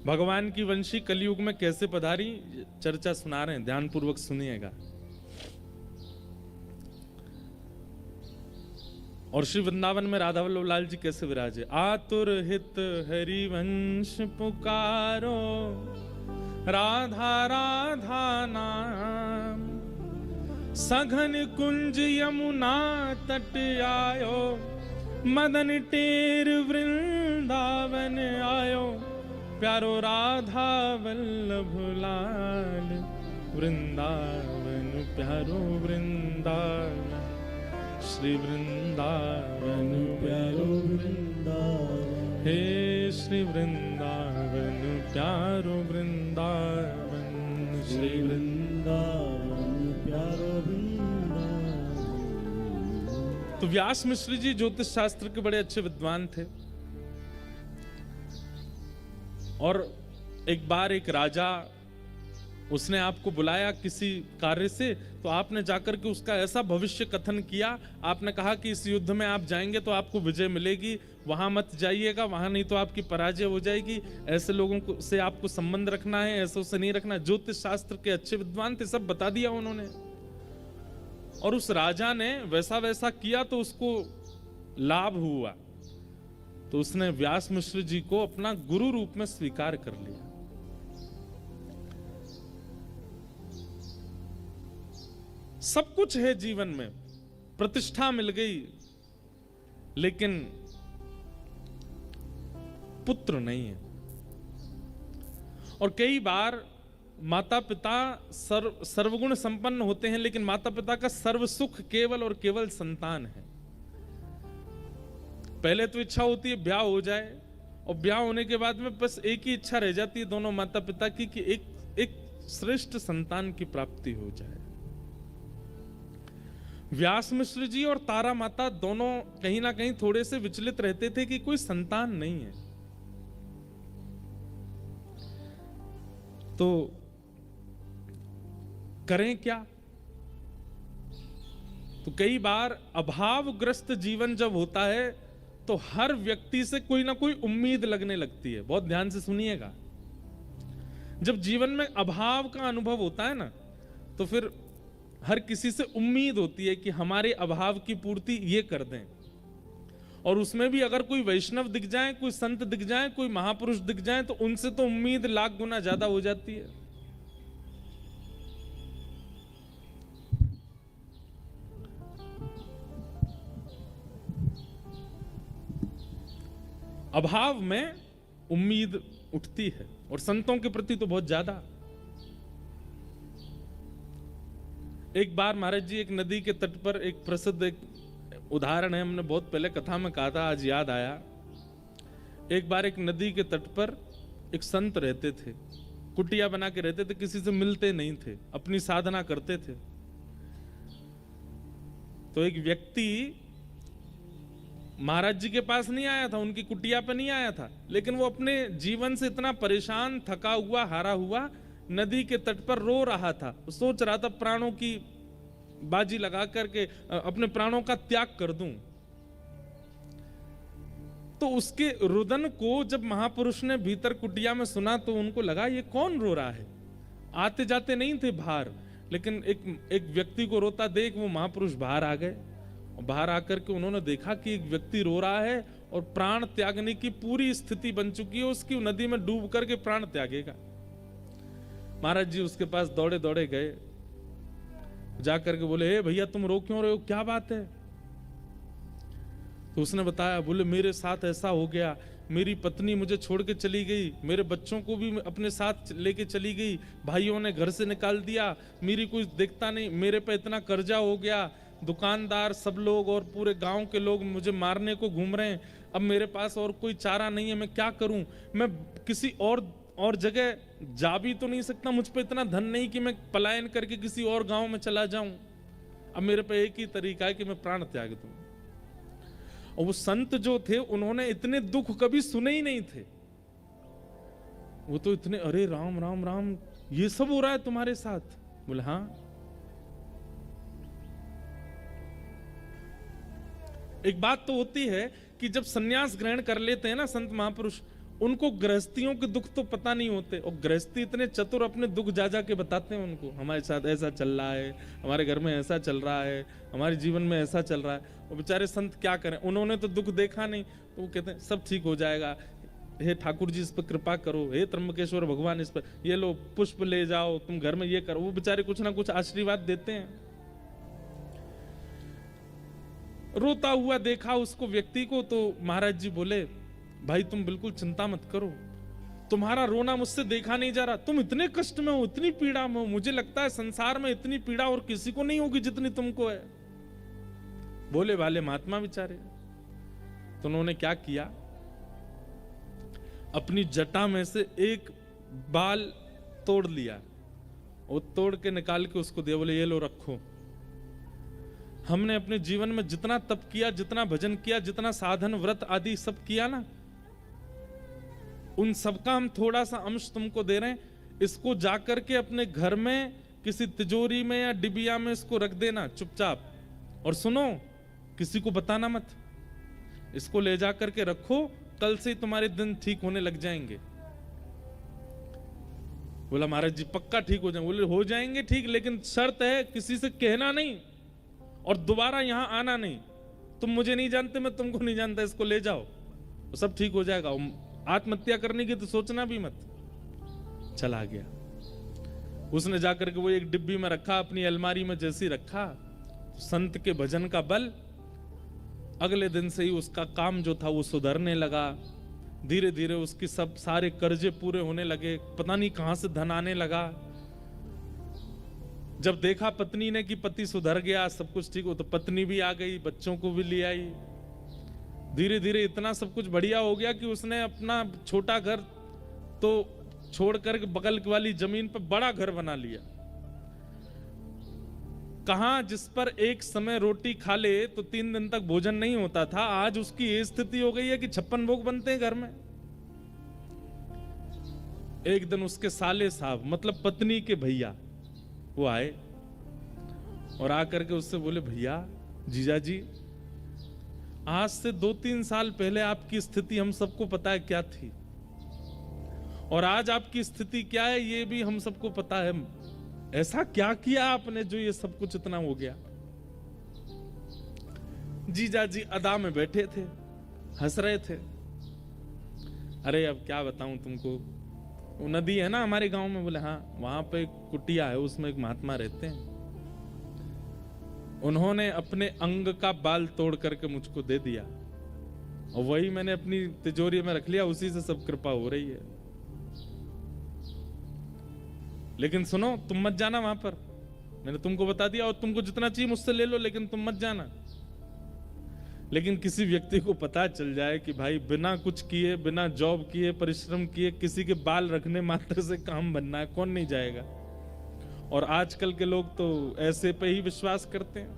भगवान की वंशी कलयुग में कैसे पधारी, चर्चा सुना रहे हैं, ध्यान पूर्वक सुनिएगा। और श्री वृंदावन में राधा वल्लभ लाल जी कैसे विराजे। आतुर हित हरिवंश पुकारो, राधा राधा नाम, सघन कुंज यमुना तट आयो, मदन टेर वृंदावन आयो, प्यारो राधा वल्लभ लाल, वृंदावन प्यारो वृंदावन, श्री वृंदावन प्यारो वृंदावन, हे श्री वृंदावन प्यारो वृंदावन, श्री वृंदावन प्यारो वृंदावन। तो व्यास मिश्र जी ज्योतिष शास्त्र के बड़े अच्छे विद्वान थे। और एक बार एक राजा, उसने आपको बुलाया किसी कार्य से, तो आपने जाकर के उसका ऐसा भविष्य कथन किया। आपने कहा कि इस युद्ध में आप जाएंगे तो आपको विजय मिलेगी, वहां मत जाइएगा, वहां नहीं तो आपकी पराजय हो जाएगी, ऐसे लोगों को से आपको संबंध रखना है, ऐसे से नहीं रखना। ज्योतिष शास्त्र के अच्छे विद्वान थे, सब बता दिया उन्होंने। और उस राजा ने वैसा वैसा किया तो उसको लाभ हुआ, तो उसने व्यास मिश्र जी को अपना गुरु रूप में स्वीकार कर लिया। सब कुछ है जीवन में, प्रतिष्ठा मिल गई, लेकिन पुत्र नहीं है। और कई बार माता पिता सर्वगुण संपन्न होते हैं, लेकिन माता पिता का सर्व सुख केवल और केवल संतान है। पहले तो इच्छा होती है ब्याह हो जाए, और ब्याह होने के बाद में बस एक ही इच्छा रह जाती है दोनों माता पिता की कि एक श्रेष्ठ संतान की प्राप्ति हो जाए। व्यास मिश्र जी और तारा माता दोनों कहीं ना कहीं थोड़े से विचलित रहते थे कि कोई संतान नहीं है। तो करें क्या? तो कई बार अभावग्रस्त जीवन जब होता है तो हर व्यक्ति से कोई ना कोई उम्मीद लगने लगती है। बहुत ध्यान से सुनिएगा। जब जीवन में अभाव का अनुभव होता है ना, तो फिर हर किसी से उम्मीद होती है कि हमारे अभाव की पूर्ति ये कर दें। और उसमें भी अगर कोई वैष्णव दिख जाए, कोई संत दिख जाए, कोई महापुरुष दिख जाए, तो उनसे तो उम्मीद लाख गुना ज्यादा हो जाती है। अभाव में उम्मीद उठती है, और संतों के प्रति तो बहुत ज्यादा। एक बार महाराज जी एक नदी के तट पर, एक प्रसिद्ध एक उदाहरण है, हमने बहुत पहले कथा में कहा था, आज याद आया। एक बार एक नदी के तट पर एक संत रहते थे, कुटिया बना के रहते थे, किसी से मिलते नहीं थे, अपनी साधना करते थे। तो एक व्यक्ति महाराज जी के पास नहीं आया था, उनकी कुटिया पे नहीं आया था, लेकिन वो अपने जीवन से इतना परेशान, थका हुआ, हारा हुआ नदी के तट पर रो रहा था। सोच रहा था प्राणों की बाजी लगा करके अपने प्राणों का त्याग कर दूं। तो उसके रुदन को जब महापुरुष ने भीतर कुटिया में सुना, तो उनको लगा ये कौन रो रहा है। आते जाते नहीं थे बाहर, लेकिन एक व्यक्ति को रोता देख वो महापुरुष बाहर आ गए। और बाहर आकर के उन्होंने देखा कि एक व्यक्ति रो रहा है और प्राण त्यागने की पूरी स्थिति बन चुकी है उसकी, नदी में डूब करके प्राण त्यागेगा। महाराज जी उसके पास दौड़े दौड़े गए, जाकर के बोले, हे भैया तुम रो क्यों रहे हो, क्या बात है? तो उसने बताया, बोले मेरे साथ ऐसा हो गया, मेरी पत्नी मुझे छोड़ के चली गई, मेरे बच्चों को भी अपने साथ लेके चली गई, भाइयों ने घर से निकाल दिया, मेरी कोई देखता नहीं, मेरे पे इतना कर्जा हो गया, दुकानदार सब लोग और पूरे गांव के लोग मुझे मारने को घूम रहे हैं, अब मेरे पास और कोई चारा नहीं है, मैं क्या करूं? मैं किसी और जगह जा भी तो नहीं सकता, मुझ पे इतना धन नहीं कि मैं पलायन करके किसी और गांव में चला जाऊं। अब मेरे पे एक ही तरीका है कि मैं प्राण त्याग दूं। और वो संत जो थे, उन्होंने इतने दुख कभी सुने ही नहीं थे। वो तो इतने, अरे राम राम राम, ये सब हो रहा है तुम्हारे साथ? बोले हाँ। एक बात तो होती है कि जब सन्यास ग्रहण कर लेते हैं ना संत महापुरुष, उनको गृहस्थियों के दुख तो पता नहीं होते, और गृहस्थी इतने चतुर अपने दुख जा जा के बताते हैं उनको, हमारे साथ ऐसा चल रहा है, हमारे घर में ऐसा चल रहा है, हमारे जीवन में ऐसा चल रहा है। और बेचारे संत क्या करें, उन्होंने तो दुख देखा नहीं, तो वो कहते हैं सब ठीक हो जाएगा, हे ठाकुर जी इस पर कृपा करो, हे त्र्यंबकेश्वर भगवान इस पर, ये लो पुष्प ले जाओ, तुम घर में ये करो। वो बेचारे कुछ ना कुछ आशीर्वाद देते हैं। रोता हुआ देखा उसको व्यक्ति को, तो महाराज जी बोले भाई तुम बिल्कुल चिंता मत करो, तुम्हारा रोना मुझसे देखा नहीं जा रहा, तुम इतने कष्ट में हो, इतनी पीड़ा में हो, मुझे लगता है संसार में इतनी पीड़ा और किसी को नहीं होगी जितनी तुमको है। बोले वाले महात्मा बेचारे, तो उन्होंने क्या किया, अपनी जटा में से एक बाल तोड़ लिया, वो तोड़ के निकाल के उसको दिया, बोले ये लो रखो। हमने अपने जीवन में जितना तप किया, जितना भजन किया, जितना साधन व्रत आदि सब किया ना, उन सबका हम थोड़ा सा अंश तुमको दे रहे हैं, इसको जाकर के अपने घर में किसी तिजोरी में या डिबिया में इसको रख देना चुपचाप, और सुनो किसी को बताना मत, इसको ले जाकर के रखो, कल से तुम्हारे दिन ठीक होने लग जाएंगे। बोला महाराज जी पक्का ठीक हो जाएंगे? बोले हो जाएंगे ठीक, लेकिन शर्त है किसी से कहना नहीं और दोबारा यहां आना नहीं, तुम मुझे नहीं जानते, मैं तुमको नहीं जानता, इसको ले जाओ तो सब ठीक हो जाएगा, आत्महत्या करने की तो सोचना भी मत। चला गया, उसने जाकर के वो एक डिब्बी में रखा, अपनी अलमारी में जैसी रखा, संत के भजन का बल, अगले दिन से ही उसका काम जो था वो सुधरने लगा, धीरे धीरे उसकी सब सारे कर्जे पूरे होने लगे, पता नहीं कहां से धन आने लगा। जब देखा पत्नी ने कि पति सुधर गया, सब कुछ ठीक हो, तो पत्नी भी आ गई, बच्चों को भी ले आई, धीरे धीरे इतना सब कुछ बढ़िया हो गया कि उसने अपना छोटा घर तो छोड़कर बगल वाली जमीन पर बड़ा घर बना लिया। कहां जिस पर एक समय रोटी खा ले तो 3 दिन तक भोजन नहीं होता था, आज उसकी ये स्थिति हो गई है कि 56 भोग बनते हैं घर में। एक दिन उसके साले साहब मतलब पत्नी के भैया वो आए और आकर के उससे बोले, भैया जीजा जी आज से 2-3 साल पहले आपकी स्थिति हम सबको पता है क्या थी, और आज आपकी स्थिति क्या है ये भी हम सबको पता है, ऐसा क्या किया आपने जो ये सब कुछ इतना हो गया। जीजा जी अदा में बैठे थे, हंस रहे थे। अरे अब क्या बताऊं तुमको, वो नदी है ना हमारे गांव में, बोले हाँ, वहां पे एक कुटिया है, उसमें एक महात्मा रहते हैं, उन्होंने अपने अंग का बाल तोड़ करके मुझको दे दिया और वही मैंने अपनी तिजोरी में रख लिया, उसी से सब कृपा हो रही है। लेकिन सुनो, तुम मत जाना वहां पर, मैंने तुमको बता दिया, और तुमको जितना चाहिए मुझसे ले लो, लेकिन तुम मत जाना। लेकिन किसी व्यक्ति को पता चल जाए कि भाई बिना कुछ किए, बिना जॉब किए, परिश्रम किए, किसी के बाल रखने मात्र से काम बनना है, कौन नहीं जाएगा। और आजकल के लोग तो ऐसे पे ही विश्वास करते हैं।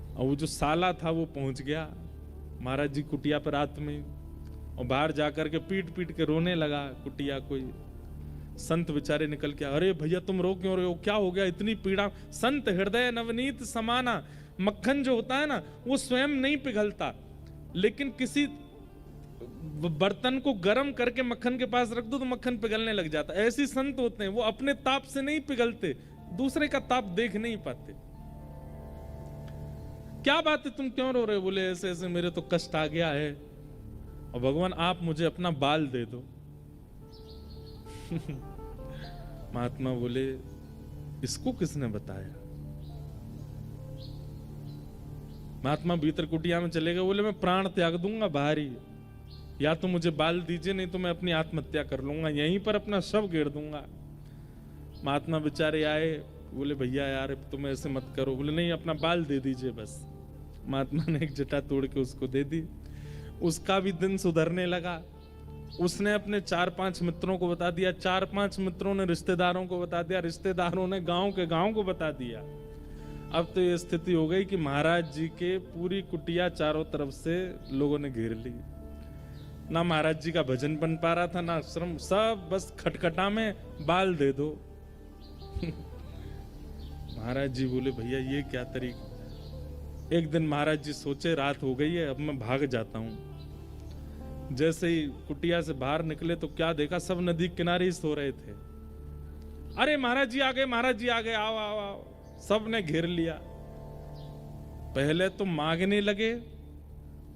और वो जो साला था वो पहुंच गया महाराज जी कुटिया पर रात में, और बाहर जाकर के पीट पीट के रोने लगा कुटिया कोई। संत बेचारे निकल के, अरे भैया तुम रो क्यों रहे हो, क्या हो गया, इतनी पीड़ा। संत हृदय नवनीत समाना, मक्खन जो होता है ना वो स्वयं नहीं पिघलता, लेकिन किसी बर्तन को गर्म करके मक्खन के पास रख दो तो मक्खन पिघलने लग जाता। ऐसे संत होते हैं, वो अपने ताप से नहीं पिघलते, दूसरे का ताप देख नहीं पाते। क्या बात है, तुम क्यों रो रहे हो? बोले ऐसे ऐसे मेरे तो कष्ट आ गया है और भगवान आप मुझे अपना बाल दे दो। महात्मा बोले इसको किसने बताया? महात्मा भीतर कुटिया में चले गए, बोले मैं प्राण त्याग दूंगा बाहर ही, या तो मुझे बाल दीजिए, नहीं तो मैं अपनी आत्महत्या कर लूंगा, यहीं पर अपना शव घेर दूंगा। महात्मा बेचारे आए, बोले भैया यार तुम ऐसे मत करो। बोले नहीं, अपना बाल दे दीजिए बस। महात्मा ने एक जटा तोड़ के उसको दे दी, उसका भी दिन सुधरने लगा। उसने अपने 4-5 मित्रों को बता दिया, 4-5 मित्रों ने रिश्तेदारों को बता दिया, रिश्तेदारों ने गांव के गांव को बता दिया। अब तो ये स्थिति हो गई कि महाराज जी के पूरी कुटिया चारों तरफ से लोगों ने घेर ली। ना महाराज जी का भजन बन पा रहा था, ना श्रम, सब बस खटखटा में बाल दे दो। महाराज जी बोले भैया ये क्या तरीका। एक दिन महाराज जी सोचे रात हो गई है, अब मैं भाग जाता हूं। जैसे ही कुटिया से बाहर निकले तो क्या देखा, सब नदी किनारे ही सो रहे थे। अरे महाराज जी आ गए, महाराज जी आ गए, आओ आओ आओ। सब ने घेर लिया। पहले तो मांगने लगे,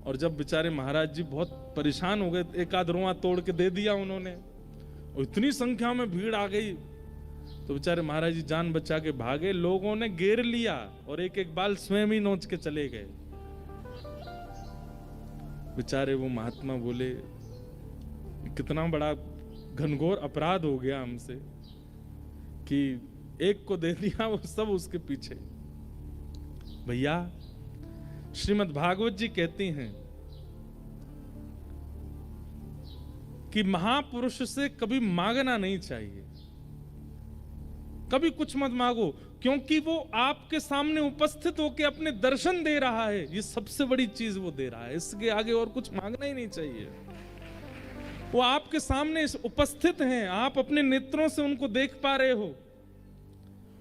और जब बेचारे महाराज जी बहुत परेशान हो गए, एक आध रोआ तोड़ के दे दिया उन्होंने, और इतनी संख्या में भीड़ आ गई तो बेचारे महाराज जी जान बचा के भागे। लोगों ने घेर लिया और एक एक बाल स्वयं ही नोच के चले गए। बेचारे वो महात्मा बोले, कितना बड़ा घनघोर अपराध हो गया हमसे कि एक को दे दिया, वो सब उसके पीछे। भैया श्रीमद् भागवत जी कहती हैं कि महापुरुष से कभी मांगना नहीं चाहिए, कभी कुछ मत मांगो, क्योंकि वो आपके सामने उपस्थित होकर अपने दर्शन दे रहा है। ये सबसे बड़ी चीज वो दे रहा है, इसके आगे और कुछ मांगना ही नहीं चाहिए। वो आपके सामने उपस्थित हैं, आप अपने नेत्रों से उनको देख पा रहे हो।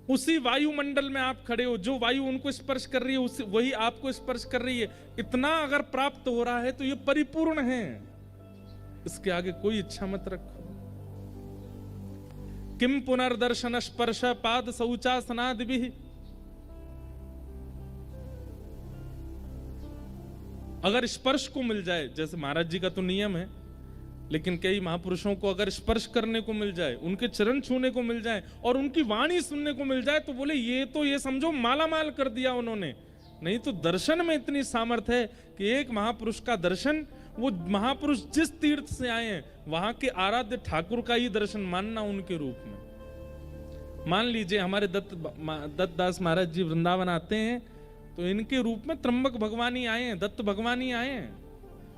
उसी वायुमंडल में आप खड़े हो, जो वायु उनको स्पर्श कर रही है वही आपको स्पर्श कर रही है। इतना अगर प्राप्त हो रहा है तो ये परिपूर्ण है, इसके आगे कोई इच्छा मत रखो। किम पुनर्दर्शन स्पर्श पाद शौचासनादि। अगर स्पर्श को मिल जाए, जैसे महाराज जी का तो नियम है, लेकिन कई महापुरुषों को अगर स्पर्श करने को मिल जाए, उनके चरण छूने को मिल जाए और उनकी वाणी सुनने को मिल जाए, तो बोले ये तो ये समझो माला माल कर दिया उन्होंने। नहीं तो दर्शन में इतनी सामर्थ्य है कि एक महापुरुष का दर्शन, वो महापुरुष जिस तीर्थ से आए हैं वहां के आराध्य ठाकुर का ही दर्शन मानना उनके रूप में। मान लीजिए हमारे दत्त दास महाराज जी वृंदावन आते हैं तो इनके रूप में त्र्यंबक भगवान ही आए हैं, दत्त भगवान ही आए हैं।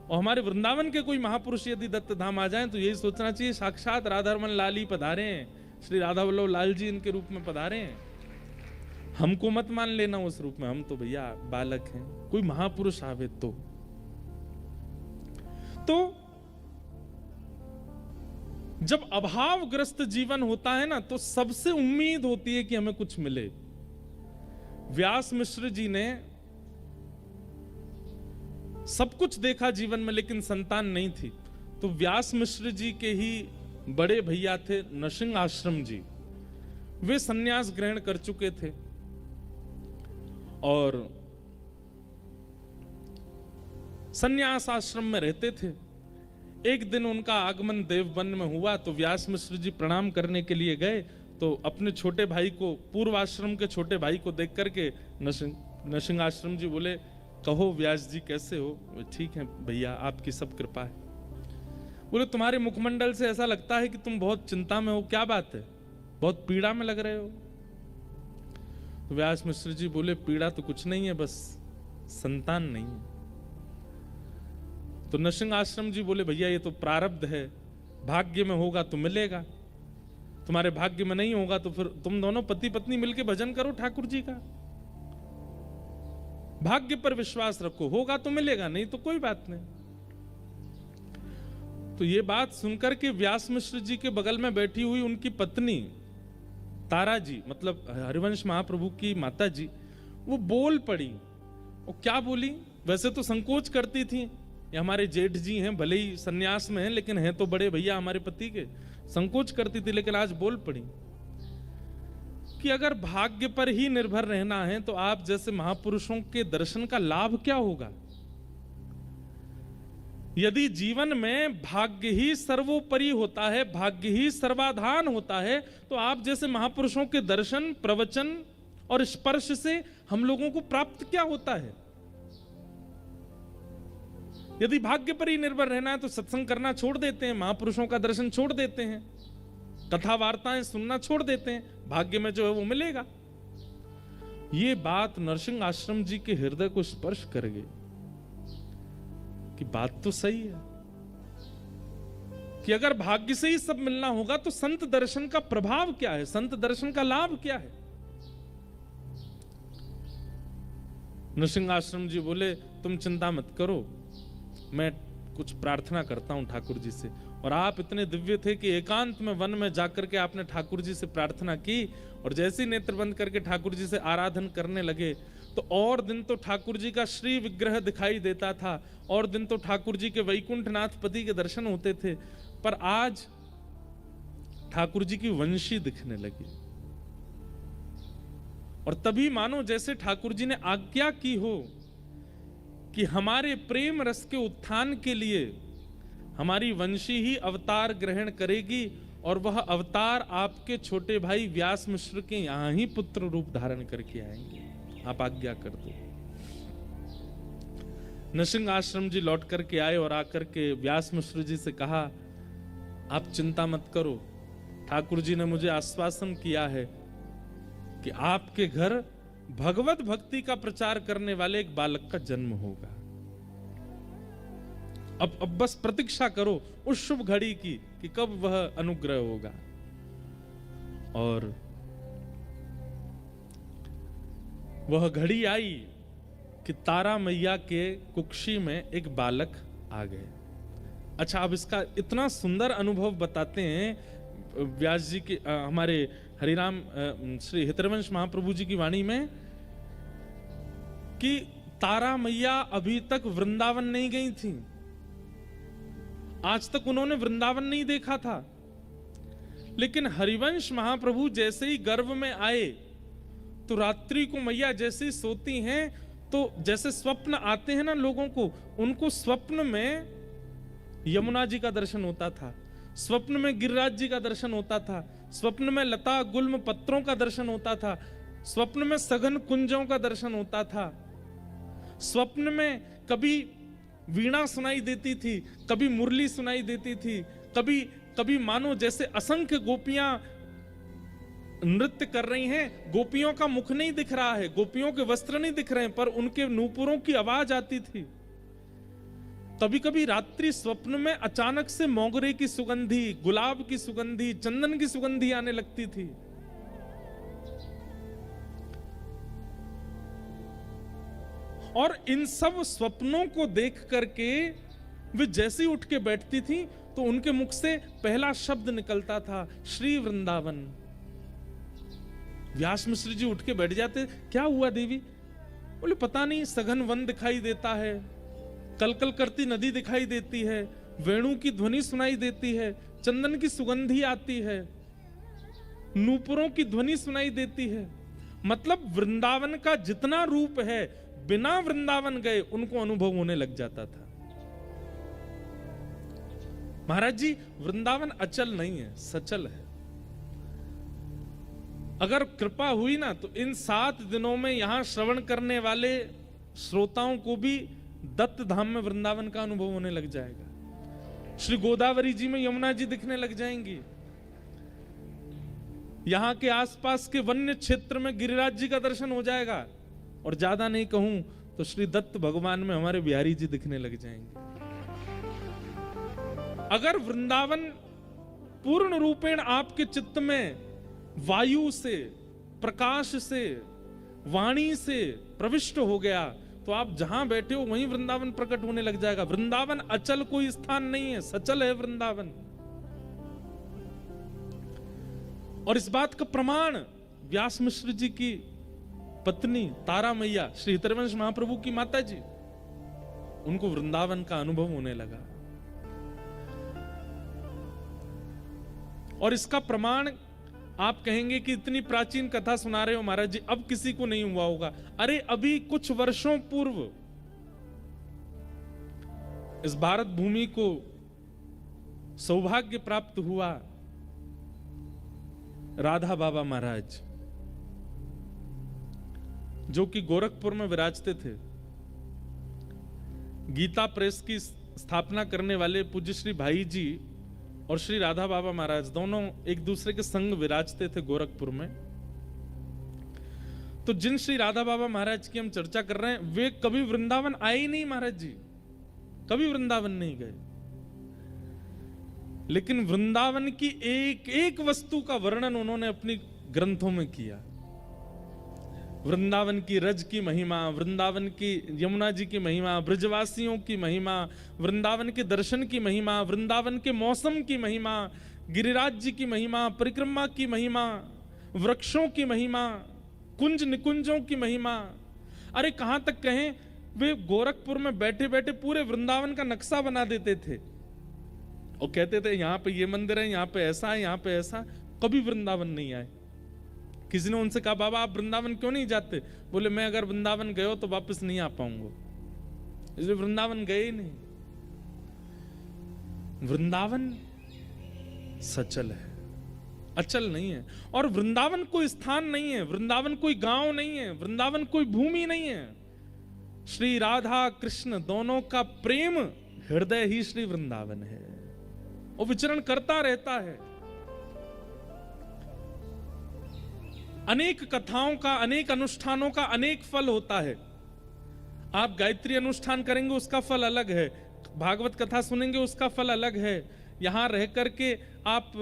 और हमारे वृंदावन के कोई महापुरुष यदि दत्त धाम आ जाएं तो यही सोचना चाहिए साक्षात राधारमन लाल ही पधारे हैं, श्री राधा वल्लभ लाल जी इनके रूप में पधारे हैं। हमको मत मान लेना उस रूप में, हम तो भैया बालक हैं। कोई महापुरुष आवे तो जब अभावग्रस्त जीवन होता है ना, तो सबसे उम्मीद होती है कि हमें कुछ मिले। व्यास मिश्र जी ने सब कुछ देखा जीवन में, लेकिन संतान नहीं थी। तो व्यास मिश्र जी के ही बड़े भैया थे नृसिंह आश्रम जी, वे सन्यास ग्रहण कर चुके थे और सन्यास आश्रम में रहते थे। एक दिन उनका आगमन देववन में हुआ तो व्यास मिश्र जी प्रणाम करने के लिए गए, तो अपने छोटे भाई को, पूर्व आश्रम के छोटे भाई को देख करके नृसिंह आश्रम जी बोले, कहो व्यास जी कैसे हो? ठीक है भैया, आपकी सब कृपा है। बोले तुम्हारे मुखमंडल से ऐसा लगता है कि तुम बहुत चिंता में हो, क्या बात है, बहुत पीड़ा में लग रहे हो? तो व्यास मिश्र जी बोले, पीड़ा तो कुछ नहीं है, बस संतान नहीं है। तो नृसिंह आश्रम जी बोले, भैया ये तो प्रारब्ध है, भाग्य में होगा तो मिलेगा, तुम्हारे भाग्य में नहीं होगा तो फिर तुम दोनों पति पत्नी मिलके भजन करो ठाकुर जी का। भाग्य पर विश्वास रखो, होगा तो मिलेगा, नहीं तो कोई बात नहीं। तो ये बात सुनकर के व्यास मिश्र जी के बगल में बैठी हुई उनकी पत्नी तारा जी, मतलब हरिवंश महाप्रभु की माता जी, वो बोल पड़ी। और क्या बोली? वैसे तो संकोच करती थी, ये हमारे जेठ जी हैं, भले ही सन्यास में हैं, लेकिन हैं तो बड़े भैया हमारे पति के, संकोच करती थी, लेकिन आज बोल पड़ी कि अगर भाग्य पर ही निर्भर रहना है तो आप जैसे महापुरुषों के दर्शन का लाभ क्या होगा? यदि जीवन में भाग्य ही सर्वोपरि होता है, भाग्य ही सर्वाधान होता है, तो आप जैसे महापुरुषों के दर्शन, प्रवचन और स्पर्श से हम लोगों को प्राप्त क्या होता है? यदि भाग्य पर ही निर्भर रहना है तो सत्संग करना छोड़ देते हैं, महापुरुषों का दर्शन छोड़ देते हैं, कथा वार्ताएं सुनना छोड़ देते हैं, भाग्य में जो है वो मिलेगा। ये बात नृसिंह आश्रम जी के हृदय को स्पर्श कर गई कि बात तो सही है कि अगर भाग्य से ही सब मिलना होगा तो संत दर्शन का प्रभाव क्या है, संत दर्शन का लाभ क्या है? नृसिंह आश्रम जी बोले, तुम चिंता मत करो, मैं कुछ प्रार्थना करता हूं ठाकुर जी से। और आप इतने दिव्य थे कि एकांत में वन में जाकर के आपने ठाकुर जी से प्रार्थना की, और जैसे ही नेत्र बंद करके ठाकुर जी से आराधन करने लगे तो और दिन तो ठाकुर जी का श्री विग्रह दिखाई देता था, और दिन तो ठाकुर जी के वैकुंठनाथ पति के दर्शन होते थे, पर आज ठाकुर जी की वंशी दिखने लगी। और तभी मानो जैसे ठाकुर जी ने आज्ञा की हो कि हमारे प्रेम रस के उत्थान के लिए हमारी वंशी ही अवतार ग्रहण करेगी, और वह अवतार आपके छोटे भाई व्यास मिश्र के यहां ही पुत्र रूप धारण करके आएंगे, आप आज्ञा कर दो। नृसिंह आश्रम जी लौट करके आए और आकर के व्यास मिश्र जी से कहा, आप चिंता मत करो, ठाकुर जी ने मुझे आश्वासन किया है कि आपके घर भगवत भक्ति का प्रचार करने वाले एक बालक का जन्म होगा। अब बस प्रतीक्षा करो उस शुभ घड़ी की कि कब वह अनुग्रह होगा। और वह घड़ी आई कि तारा मैया के कुक्षी में एक बालक आ गए। अच्छा, अब इसका इतना सुंदर अनुभव बताते हैं व्यास जी के हमारे हरिराम श्री हितरवंश महाप्रभु जी की वाणी में कि तारा मैया अभी तक वृंदावन नहीं गई थी, आज तक उन्होंने वृंदावन नहीं देखा था। लेकिन हरिवंश महाप्रभु जैसे ही गर्भ में आए तो रात्रि को मैया जैसे ही सोती हैं तो जैसे स्वप्न आते हैं ना लोगों को, उनको स्वप्न में यमुना जी का दर्शन होता था, स्वप्न में गिरिराज जी का दर्शन होता था, स्वप्न में लता गुल्म पत्रों का दर्शन होता था, स्वप्न में सघन कुंजों का दर्शन होता था, स्वप्न में कभी वीणा सुनाई देती थी, कभी मुरली सुनाई देती थी, कभी कभी मानो जैसे असंख्य गोपियां नृत्य कर रही हैं, गोपियों का मुख नहीं दिख रहा है, गोपियों के वस्त्र नहीं दिख रहे हैं, पर उनके नूपुरों की आवाज आती थी। कभी कभी रात्रि स्वप्न में अचानक से मोगरे की सुगंधी, गुलाब की सुगंधी, चंदन की सुगंधी आने लगती थी। और इन सब स्वप्नों को देख करके वे जैसे उठ के बैठती थी तो उनके मुख से पहला शब्द निकलता था, श्री वृंदावन। व्यास मिश्र जी उठ के बैठ जाते, क्या हुआ देवी? बोले पता नहीं, सघन वन दिखाई देता है, कलकल करती नदी दिखाई देती है, वेणु की ध्वनि सुनाई देती है, चंदन की सुगंधी आती है, नूपुरों की ध्वनि सुनाई देती है। मतलब वृंदावन का जितना रूप है बिना वृंदावन गए उनको अनुभव होने लग जाता था। महाराज जी, वृंदावन अचल नहीं है, सचल है। अगर कृपा हुई ना तो इन 7 दिनों में यहां श्रवण करने वाले श्रोताओं को भी दत्त धाम में वृंदावन का अनुभव होने लग जाएगा। श्री गोदावरी जी में यमुना जी दिखने लग जाएंगी, यहां के आसपास के वन्य क्षेत्र में गिरिराज जी का दर्शन हो जाएगा, और ज्यादा नहीं कहूं तो श्री दत्त भगवान में हमारे बिहारी जी दिखने लग जाएंगे। अगर वृंदावन पूर्ण रूपेण आपके चित्त में वायु से, प्रकाश से, वाणी से प्रविष्ट हो गया तो आप जहां बैठे हो वहीं वृंदावन प्रकट होने लग जाएगा। वृंदावन अचल कोई स्थान नहीं है, सचल है वृंदावन। और इस बात का प्रमाण व्यास मिश्र जी की पत्नी तारा मैया, श्री हितरवंश महाप्रभु की माता जी, उनको वृंदावन का अनुभव होने लगा। और इसका प्रमाण आप कहेंगे कि इतनी प्राचीन कथा सुना रहे हो महाराज जी, अब किसी को नहीं हुआ होगा। अरे अभी कुछ वर्षों पूर्व इस भारत भूमि को सौभाग्य प्राप्त हुआ राधा बाबा महाराज, जो कि गोरखपुर में विराजते थे। गीता प्रेस की स्थापना करने वाले पूज्य श्री भाई जी और श्री राधा बाबा महाराज दोनों एक दूसरे के संग विराजते थे गोरखपुर में। तो जिन श्री राधा बाबा महाराज की हम चर्चा कर रहे हैं, वे कभी वृंदावन आए ही नहीं महाराज जी, कभी वृंदावन नहीं गए। लेकिन वृंदावन की एक एक वस्तु का वर्णन उन्होंने अपनी ग्रंथों में किया। वृंदावन की रज की महिमा, वृंदावन की यमुना जी की महिमा, ब्रजवासियों की महिमा, वृंदावन के दर्शन की महिमा, वृंदावन के मौसम की महिमा, गिरिराज जी की महिमा, परिक्रमा की महिमा, वृक्षों की महिमा, कुंज निकुंजों की महिमा। अरे कहां तक कहें, वे गोरखपुर में बैठे बैठे पूरे वृंदावन का नक्शा बना देते थे और कहते थे यहां पे ये मंदिर है, यहां पे ऐसा है, यहां पे ऐसा। कभी वृंदावन नहीं आए। किसी ने उनसे कहा बाबा आप वृंदावन क्यों नहीं जाते? बोले मैं अगर वृंदावन गए हो तो वापस नहीं आ पाऊंगा, इसलिए वृंदावन गए ही नहीं। वृंदावन सचल है, अचल नहीं है। और वृंदावन कोई स्थान नहीं है, वृंदावन कोई गांव नहीं है, वृंदावन कोई भूमि नहीं है। श्री राधा कृष्ण दोनों का प्रेम हृदय ही श्री वृंदावन है, वो विचरण करता रहता है। अनेक कथाओं का, अनेक अनुष्ठानों का अनेक फल होता है। आप गायत्री अनुष्ठान करेंगे उसका फल अलग है, भागवत कथा सुनेंगे उसका फल अलग है, यहां रह करके आप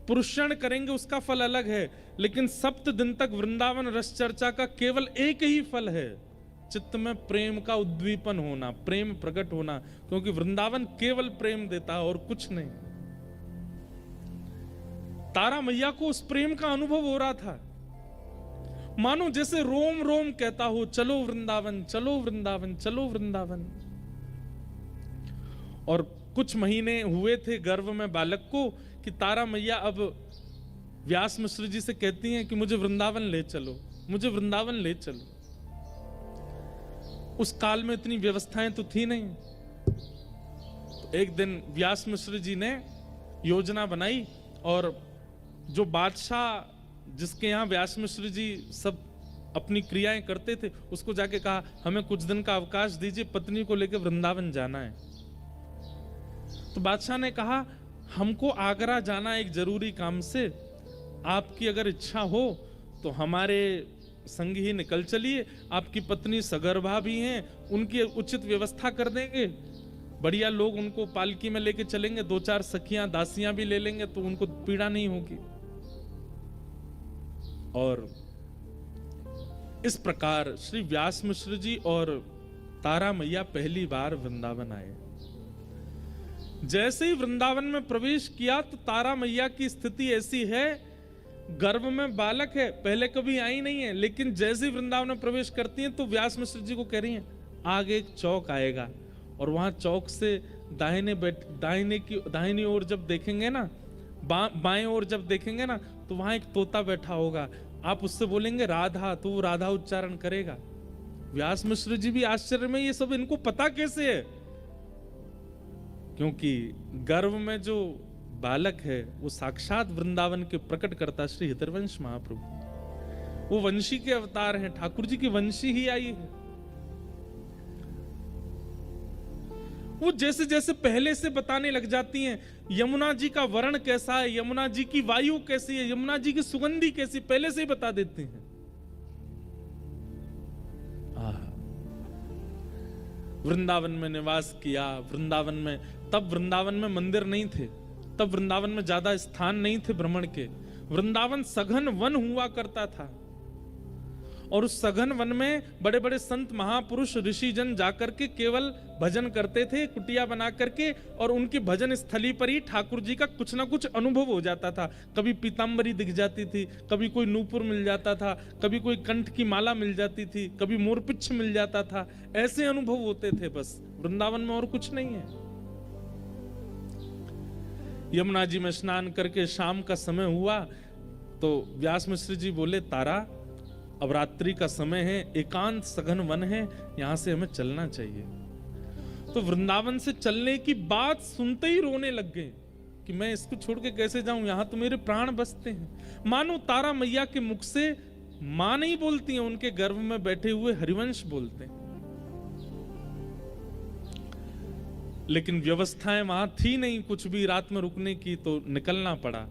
पुरुषण करेंगे उसका फल अलग है। लेकिन सप्त दिन तक वृंदावन रस चर्चा का केवल एक ही फल है, चित्त में प्रेम का उद्दीपन होना, प्रेम प्रकट होना, क्योंकि वृंदावन केवल प्रेम देता है और कुछ नहीं। तारा मैया को उस प्रेम का अनुभव हो रहा था, मानो जैसे रोम रोम कहता हो चलो वृंदावन, चलो वृंदावन, चलो वृंदावन। और कुछ महीने हुए थे गर्भ में बालक को कि तारा मैया अब व्यास मिश्र जी से कहती हैं कि मुझे वृंदावन ले चलो, मुझे वृंदावन ले चलो। उस काल में इतनी व्यवस्थाएं तो थी नहीं। तो एक दिन व्यास मिश्र जी ने योजना बनाई और जो बादशाह जिसके यहाँ व्यास मिश्र जी सब अपनी क्रियाएं करते थे उसको जाके कहा हमें कुछ दिन का अवकाश दीजिए, पत्नी को लेकर वृंदावन जाना है। तो बादशाह ने कहा हमको आगरा जाना एक जरूरी काम से, आपकी अगर इच्छा हो तो हमारे संग ही निकल चलिए, आपकी पत्नी सगर्भा भी हैं, उनकी उचित व्यवस्था कर देंगे, बढ़िया लोग उनको पालकी में लेके चलेंगे, 2-4 सखियां दासियां भी ले लेंगे तो उनको पीड़ा नहीं होगी। और इस प्रकार श्री व्यास मिश्र जी और तारा मैया पहली बार वृंदावन आए। जैसे ही वृंदावन में प्रवेश किया तो तारा मैया की स्थिति ऐसी है, गर्भ में बालक है, पहले कभी आई नहीं है, लेकिन जैसे ही वृंदावन में प्रवेश करती हैं तो व्यास मिश्र जी को कह रही हैं आगे एक चौक आएगा और वहां चौक से दाहिनी ओर जब देखेंगे ना, बाएं ओर जब देखेंगे ना तो वहां एक तोता बैठा होगा, आप उससे बोलेंगे राधा, तो वो राधा उच्चारण करेगा। व्यास मिश्र जी भी आश्चर्य में, ये सब इनको पता कैसे है? क्योंकि गर्भ में जो बालक है वो साक्षात वृंदावन के प्रकट करता श्री हितरवंश महाप्रभु, वो वंशी के अवतार हैं, ठाकुर जी की वंशी ही आई है। वो जैसे जैसे पहले से बताने लग जाती हैं, यमुना जी का वर्ण कैसा है, यमुना जी की वायु कैसी है, यमुना जी की सुगंधी कैसी, पहले से ही बता देते हैं। वृंदावन में निवास किया, वृंदावन में, तब वृंदावन में मंदिर नहीं थे, तब वृंदावन में ज्यादा स्थान नहीं थे भ्रमण के, वृंदावन सघन वन हुआ करता था और उस सघन वन में बड़े बड़े संत महापुरुष ऋषि जन जाकर के केवल भजन करते थे, कुटिया बना करके, और उनकी भजन स्थली पर ही ठाकुर जी का कुछ ना कुछ अनुभव हो जाता था। कभी पीताम्बरी दिख जाती थी, कभी कोई नूपुर मिल जाता था, कभी कोई कंठ की माला मिल जाती थी, कभी मोरपिच्छ मिल जाता था, ऐसे अनुभव होते थे बस वृंदावन में, और कुछ नहीं है। यमुना जी में स्नान करके शाम का समय हुआ तो व्यास मिश्र जी बोले तारा अब रात्रि का समय है, एकांत सघन वन है, यहां से हमें चलना चाहिए। तो वृंदावन से चलने की बात सुनते ही रोने लग गए कि मैं इसको छोड़ के कैसे जाऊं, यहां तो मेरे प्राण बसते हैं। मानो तारा मैया के मुख से मां नहीं बोलती हैं, उनके गर्भ में बैठे हुए हरिवंश बोलते हैं। लेकिन व्यवस्थाएं वहां थी नहीं कुछ भी रात में रुकने की, तो निकलना पड़ा।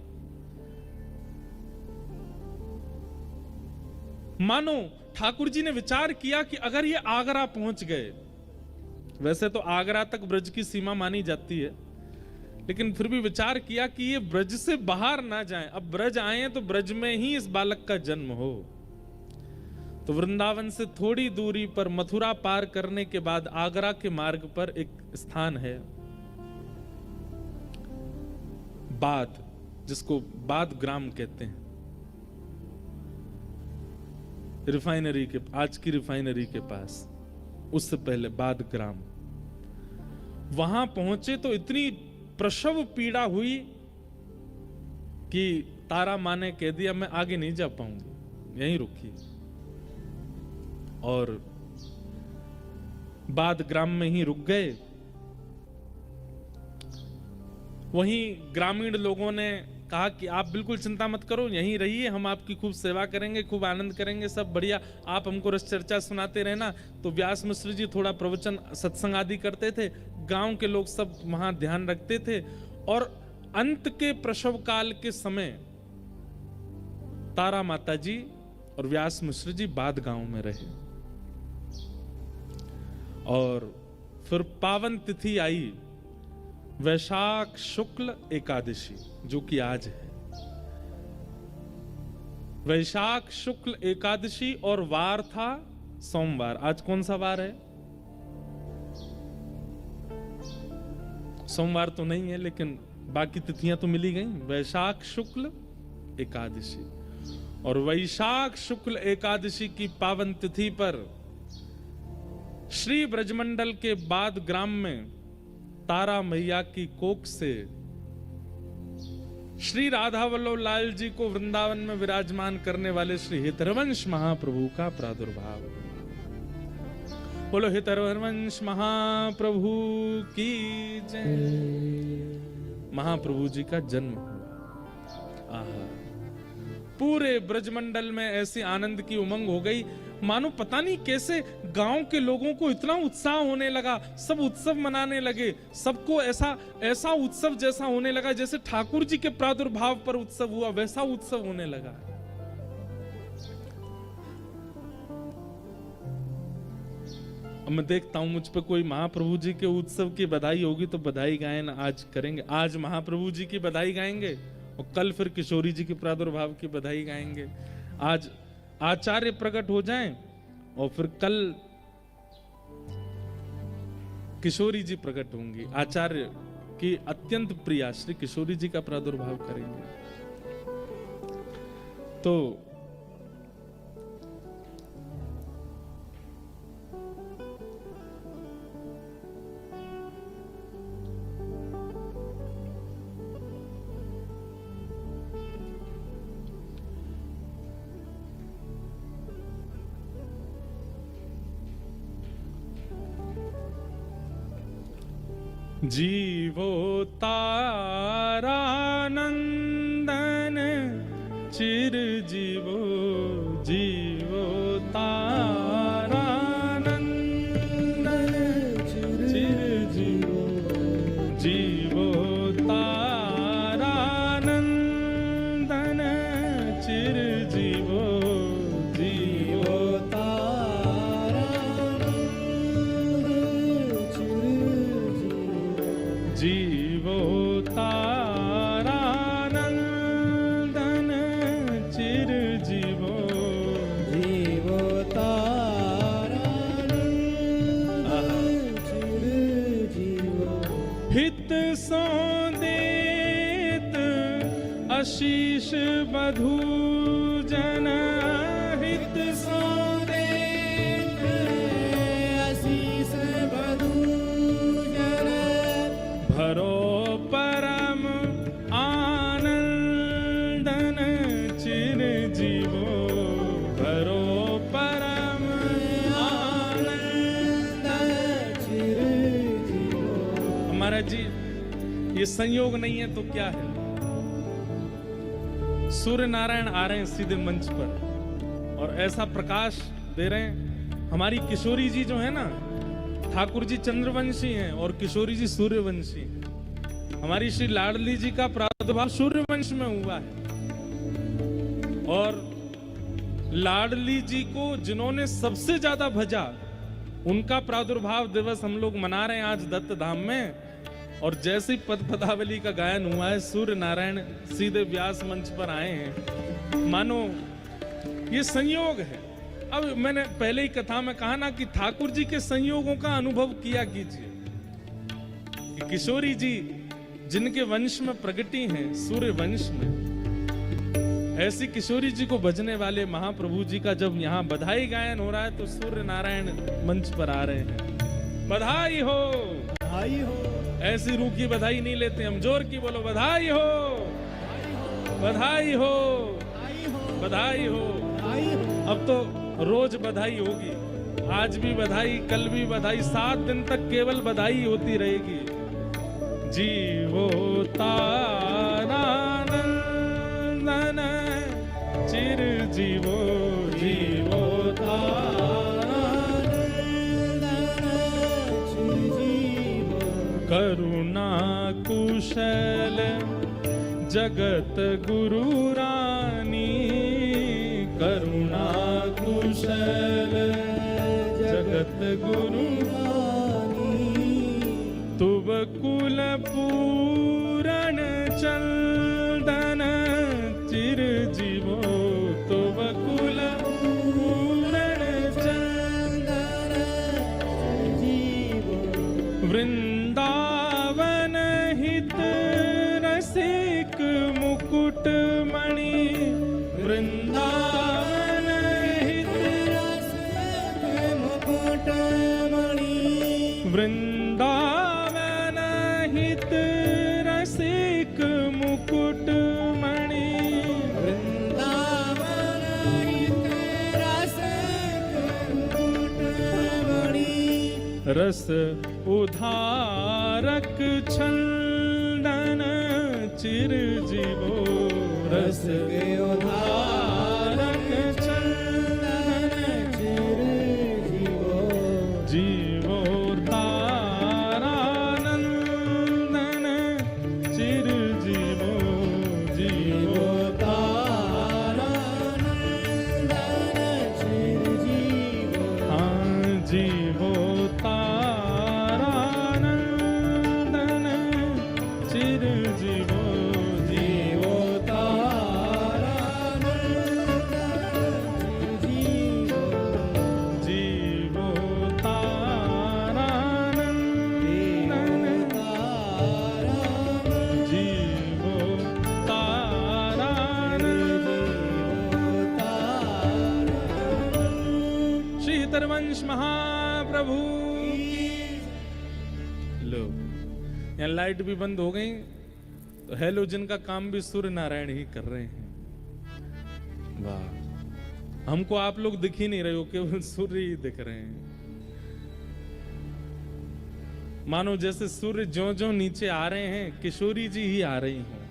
मानो ठाकुर जी ने विचार किया कि अगर ये आगरा पहुंच गए, वैसे तो आगरा तक ब्रज की सीमा मानी जाती है, लेकिन फिर भी विचार किया कि ये ब्रज से बाहर ना जाएं, अब ब्रज आए तो ब्रज में ही इस बालक का जन्म हो। तो वृंदावन से थोड़ी दूरी पर मथुरा पार करने के बाद आगरा के मार्ग पर एक स्थान है बाद, जिसको बाद ग्राम कहते हैं। रिफाइनरी के, आज की रिफाइनरी के पास, उससे पहले बाद ग्राम। वहां पहुंचे तो इतनी प्रसव पीड़ा हुई कि तारा माँ ने कह दिया मैं आगे नहीं जा पाऊंगी, यहीं रुकी। और बाद ग्राम में ही रुक गए। वहीं ग्रामीण लोगों ने कहा कि आप बिल्कुल चिंता मत करो, यहीं रहिए, हम आपकी खूब सेवा करेंगे, खूब आनंद करेंगे, सब बढ़िया, आप हमको रस चर्चा सुनाते रहना। तो व्यास मिश्र जी थोड़ा प्रवचन सत्संग आदि करते थे, गांव के लोग सब वहां ध्यान रखते थे। और अंत के प्रसव काल के समय तारा माता जी और व्यास मिश्र जी बाद गांव में रहे। और फिर पावन तिथि आई वैशाख शुक्ल एकादशी, जो कि आज है। वैशाख शुक्ल एकादशी और वार था सोमवार। आज कौन सा वार है? सोमवार तो नहीं है, लेकिन बाकी तिथियां तो मिली गई। वैशाख शुक्ल एकादशी, और वैशाख शुक्ल एकादशी की पावन तिथि पर श्री ब्रजमंडल के बाद ग्राम में तारा मैया की कोख से श्री राधा वल्लभ लाल जी को वृंदावन में विराजमान करने वाले श्री हितरवंश महाप्रभु का प्रादुर्भाव। बोलो हितरवंश महाप्रभु की जय। महाप्रभु जी का जन्म हुआ। आहा, पूरे ब्रजमंडल में ऐसी आनंद की उमंग हो गई, मानो पता नहीं कैसे गांव के लोगों को इतना उत्साह होने लगा, सब उत्सव मनाने लगे। सबको ऐसा उत्सव जैसा होने लगा जैसे ठाकुर जी के प्रादुर्भाव पर उत्सव हुआ, वैसा उत्सव होने लगा। अब मैं देखता हूं मुझ पे कोई महाप्रभु जी के उत्सव की बधाई होगी तो बधाई गायन आज करेंगे। आज महाप्रभु जी की बधाई गाएंगे और कल फिर किशोरी जी के प्रादुर्भाव की बधाई गाएंगे। आज आचार्य प्रकट हो जाएं और फिर कल किशोरी जी प्रकट होंगी। आचार्य की अत्यंत प्रिया श्री किशोरी जी का प्रादुर्भाव करेंगे। तो जीवो तारानंदन चिर जीवो, जीवो तारानंदन चिर जीवो, जीवो तारानंदन चिर जीवो, जीवो जीवो तारानंदन चिर जीवो, जीवो तारानंदन चिर जीवो। हित सो देत आशीष बधू जन, हित सो देत आशीष बधू जन, भरो परम आनंदन चिर जीवो, भरो परम आनंदन चिर जीवो। महाराज जी, ये संयोग नहीं है तो क्या है? सूर्य नारायण आ रहे हैं सीधे मंच पर और ऐसा प्रकाश दे रहे हैं। हमारी किशोरी जी जो है ना, ठाकुर जी चंद्रवंशी हैं और किशोरी जी सूर्यवंशी हैं। हमारी श्री लाडली जी का प्रादुर्भाव सूर्यवंश में हुआ है और लाडली जी को जिन्होंने सबसे ज्यादा भजा, उनका प्रादुर्भाव दिवस हम लोग मना रहे हैं आज दत्त धाम में। और जैसे ही पद पदावली का गायन हुआ है, सूर्य नारायण सीधे व्यास मंच पर आए हैं। मानो ये संयोग है। अब मैंने पहले ही कथा में कहा ना कि ठाकुर जी के संयोगों का अनुभव किया कीजिए। किशोरी जी जिनके वंश में प्रगटी हैं, सूर्य वंश में, ऐसी किशोरी जी को भजने वाले महाप्रभु जी का जब यहाँ बधाई गायन हो रहा है तो सूर्य नारायण मंच पर आ रहे हैं। बधाई हो, बधाई हो। ऐसी रूखी बधाई नहीं लेते हम, जोर की बोलो बधाई हो, बधाई हो, बधाई हो। अब तो रोज बधाई होगी, आज भी बधाई, कल भी बधाई, 7 दिन तक केवल बधाई होती रहेगी। जीवोता चिर जीवो जीवोता करुणा कुशल जगत गुरु रानी, करुणा कुशल जगत गुरु रानी, तुब कुल पूरण चंदन चिर जीवो, तुब कुल पूरण चंदन जीवो, वृंदावन हित रसिक मुकुट मणि, वृंदावन हित रसिक मुकुट मणि, वृंदावन हित रसिक मुकुट मणि, वृंदावन हित रसिक मुकुट मणि, रस उधारक छंदन चिर जीवो, रस के उधारक छंदन चिर जीवो, जीवो तारानंदन चिर जीवो, जीवो तारानंदन चिर जीवो, हाँ जीवो तारानंदन चिर जीवो, जीवो तारानंदन जीवो, जीवो तारानंदन जीवो तारानंदन। श्री तरवंश महाप्रभु। लो, यहाँ लाइट भी बंद हो गई तो हेलोजन का काम भी सूर्य नारायण ही कर रहे हैं। वाह, हमको आप लोग दिख ही नहीं रहे हो, केवल सूर्य ही दिख रहे हैं। मानो जैसे सूर्य ज्यों ज्यों नीचे आ रहे हैं किशोरी जी ही आ रही हैं।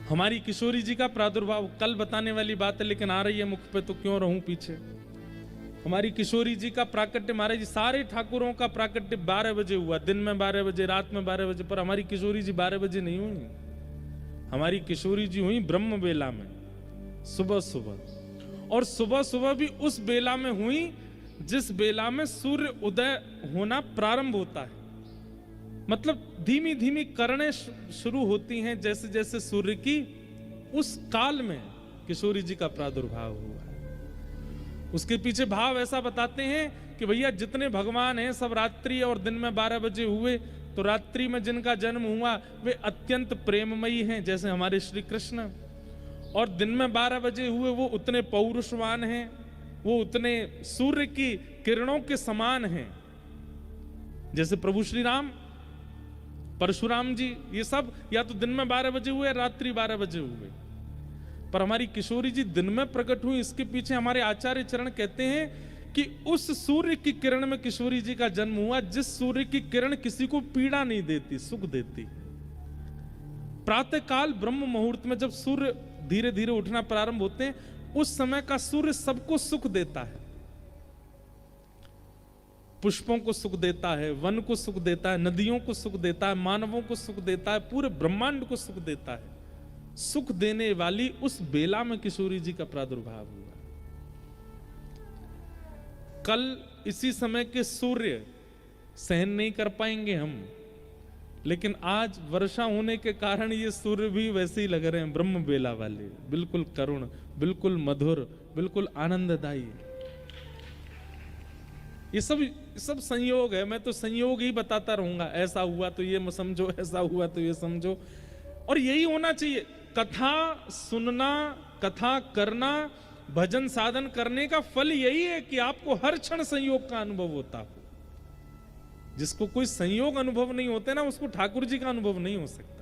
हमारी किशोरी जी का प्रादुर्भाव कल बताने वाली बात है, लेकिन आ रही है मुख पे तो क्यों रहूं पीछे। हमारी किशोरी जी का प्राकट्य, महाराज जी सारे ठाकुरों का प्राकट्य 12 बजे हुआ, दिन में 12 बजे, रात में 12 बजे, पर हमारी किशोरी जी 12 बजे नहीं हुई। हमारी किशोरी जी हुई ब्रह्म बेला में, सुबह सुबह, और सुबह सुबह भी उस बेला में हुई जिस बेला में सूर्य उदय होना प्रारंभ होता है। मतलब धीमी धीमी करने शुरू होती हैं जैसे जैसे सूर्य की, उस काल में किशोरी जी का प्रादुर्भाव हुआ है। उसके पीछे भाव ऐसा बताते हैं कि भैया जितने भगवान हैं सब रात्रि और दिन में 12 बजे हुए, तो रात्रि में जिनका जन्म हुआ वे अत्यंत प्रेममयी हैं जैसे हमारे श्री कृष्ण, और दिन में 12 बजे हुए वो उतने पौरुषवान हैं, वो उतने सूर्य की किरणों के समान हैं जैसे प्रभु श्री राम, परशुराम जी, ये सब या तो दिन में 12 बजे हुए, रात्रि 12 बजे हुए। पर हमारी किशोरी जी दिन में प्रकट हुई, इसके पीछे हमारे आचार्य चरण कहते हैं कि उस सूर्य की किरण में किशोरी जी का जन्म हुआ, जिस सूर्य की किरण किसी को पीड़ा नहीं देती, सुख देती। प्रातः काल ब्रह्म मुहूर्त में जब सूर्य धीरे धीरे उठना प्रारंभ होते हैं, उस समय का सूर्य सबको सुख देता है। पुष्पों को सुख देता है, वन को सुख देता है, नदियों को सुख देता है, मानवों को सुख देता है, पूरे ब्रह्मांड को सुख देता है। सुख देने वाली उस बेला में किशोरी जी का प्रादुर्भाव हुआ। कल इसी समय के सूर्य सहन नहीं कर पाएंगे हम, लेकिन आज वर्षा होने के कारण ये सूर्य भी वैसे ही लग रहे हैं, ब्रह्म बेला वाले, बिल्कुल करुण, बिल्कुल मधुर, बिल्कुल आनंददायी। ये सब संयोग है, मैं तो संयोग ही बताता रहूंगा, ऐसा हुआ तो ये समझो, ऐसा हुआ तो ये समझो। और यही होना चाहिए, कथा सुनना, कथा करना, भजन साधन करने का फल यही है कि आपको हर क्षण संयोग का अनुभव होता हो। जिसको कोई संयोग अनुभव नहीं होते ना, उसको ठाकुर जी का अनुभव नहीं हो सकता।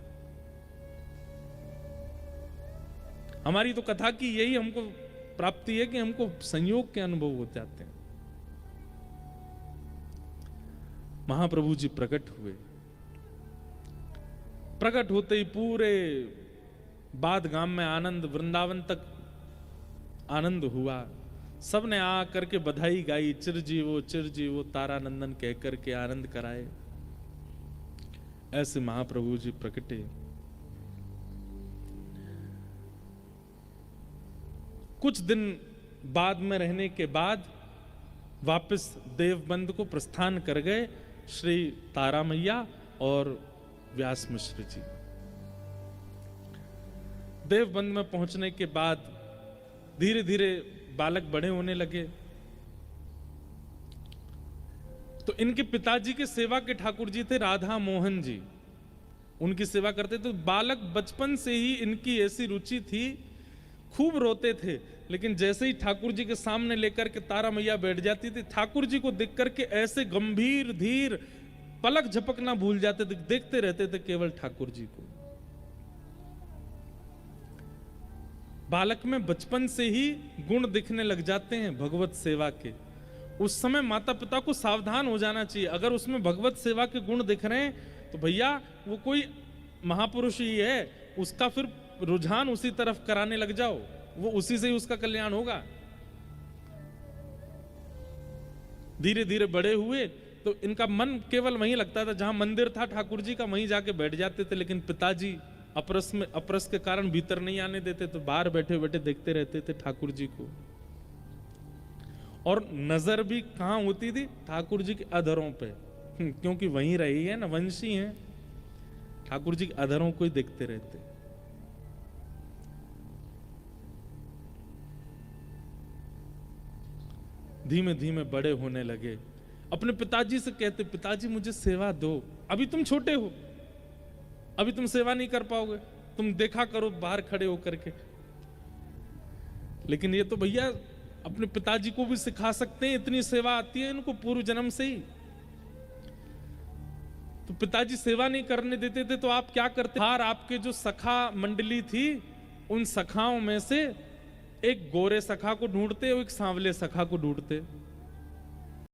हमारी तो कथा की यही हमको प्राप्ति है कि हमको संयोग के अनुभव हो जाते हैं। महाप्रभु जी प्रकट हुए, प्रकट होते ही पूरे बाद गांव में आनंद, वृंदावन तक आनंद हुआ। सबने आ करके बधाई गाई, चिरजीवो तारा नंदन कह करके आनंद कराए। ऐसे महाप्रभु जी प्रकटे। कुछ दिन बाद में रहने के बाद वापस देवबंद को प्रस्थान कर गए श्री तारा मैया और व्यास मिश्र जी। देवबंद में पहुंचने के बाद धीरे धीरे बालक बड़े होने लगे। तो इनके पिताजी के सेवा के ठाकुर जी थे राधा मोहन जी, उनकी सेवा करते। तो बालक बचपन से ही इनकी ऐसी रुचि थी, खूब रोते थे, लेकिन जैसे ही ठाकुर जी के सामने लेकर के तारा मैया बैठ जाती थी, ठाकुर जी को देख करके ऐसे गंभीर धीर पलक झपकना भूल जाते थे, देखते रहते थे केवल ठाकुर जी को। बालक में बचपन से ही गुण दिखने लग जाते हैं भगवत सेवा के। उस समय माता पिता को सावधान हो जाना चाहिए। अगर उसमें भगवत सेवा के गुण दिख रहे हैं तो भैया वो कोई महापुरुष ही है, उसका फिर रुझान उसी तरफ कराने लग जाओ, वो उसी से ही उसका कल्याण होगा। धीरे धीरे बड़े हुए तो इनका मन केवल वहीं लगता था, जहां मंदिर था ठाकुर जी का, वहीं जाके बैठ जाते थे। लेकिन पिताजी अपरस के कारण भीतर नहीं आने देते, तो बाहर बैठे बैठे देखते रहते थे ठाकुर जी को। और नजर भी कहां होती थी? ठाकुर जी के अधरों पे, क्योंकि वहीं रही है ना, वंशी हैं, ठाकुर जी के अधरों को ही देखते रहते। धीमे धीमे बड़े होने लगे। अपने पिताजी से कहते, पिताजी मुझे सेवा दो, अभी तुम छोटे हो, अभी तुम सेवा नहीं कर पाओगे, तुम देखा करो बाहर खड़े होकर के। लेकिन ये तो भैया अपने पिताजी को भी सिखा सकते हैं, इतनी सेवा आती है इनको पूर्व जन्म से ही। तो पिताजी सेवा नहीं करने देते थे तो आप क्या करते? बाहर आपके जो सखा मंडली थी, उन सखाओं में से एक गोरे सखा को ढूंढते और एक सांवले सखा को ढूंढते।